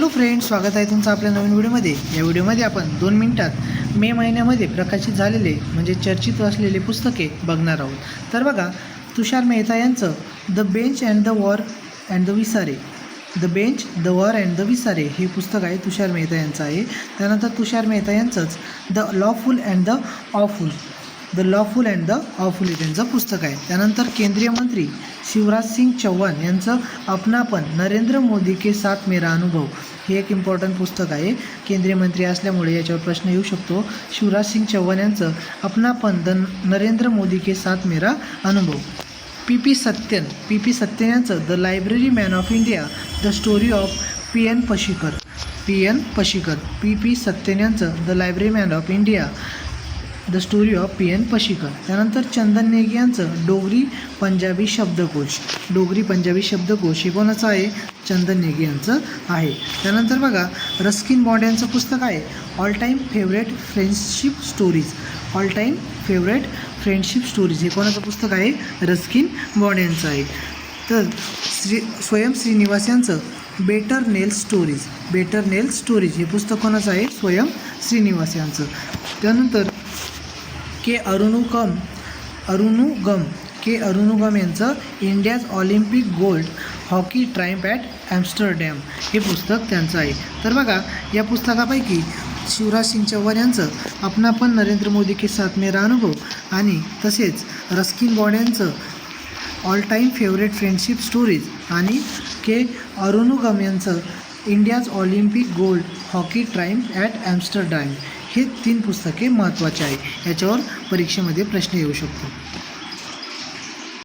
Hello friends, स्वागत आहे तुमचं आपल्या नवीन व्हिडिओमध्ये। या व्हिडिओमध्ये आपण 2 मिनिटात मे महिन्यामध्ये प्रकाशित झालेले म्हणजे चर्चित असलेले पुस्तके बघणार आहोत। तर बघा, तुषार मेहता यांचं the bench and the bar and the bizarre, the bench, the bar and the bizarre हे पुस्तक आहे, तुषार मेहता यांचं आहे। त्यानंतर तुषार मेहता यांचंच the lawful and the awful, the lawful and the awful हे त्यांचं पुस्तक आहे। त्यानंतर केंद्रीय मंत्री शिवराज सिंग चौहान यांचं अपनापन, नरेंद्र मोदी के साथ मेरा अनुभव हे एक इम्पॉर्टंट पुस्तक आहे। केंद्रीय मंत्री असल्यामुळे याच्यावर प्रश्न येऊ शकतो। शिवराज सिंग चौहान यांचं अपनापन, द नरेंद्र मोदी के साथ मेरा अनुभव। पी पी सत्यन यांचं the library man of India, the story of P N Pashikar, P P Satyan यांचं the library man of India, the story of P N Pashikar. त्यानंतर चंदन नेगी यांचं डोगरी पंजाबी शब्दकोश, हे कोणाचं आहे? चंदन नेगी यांचं आहे। त्यानंतर बघा, रस्किन बॉन्ड यांचं पुस्तक आहे all time favourite friendship stories, हे कोणाचं पुस्तक आहे? रस्किन बॉन्ड यांचं आहे। तर स्वयं श्रीनिवास यांचं बेटर नेल स्टोरीज, हे पुस्तक कोणाचं आहे? स्वयं श्रीनिवास यांचं। त्यानंतर के अरुनुगम यांचं India's Olympic gold hockey Triumph at Amsterdam, हे पुस्तक त्यांचं आहे। तर बघा, या पुस्तकापैकी शिवराज सिंग चौहान यांचं अपनापन, नरेंद्र मोदी के साथ मेरा अनुभव आणि तसेच रस्किन बॉन्ड यांचं all time favourite friendship stories आणि के अरुनुगम यांचं India's Olympic gold hockey Triumph at Amsterdam, हे 3 पुस्तके महत्त्वाचे आहे। याच्यावर परीक्षेमध्ये प्रश्न येऊ शकतो।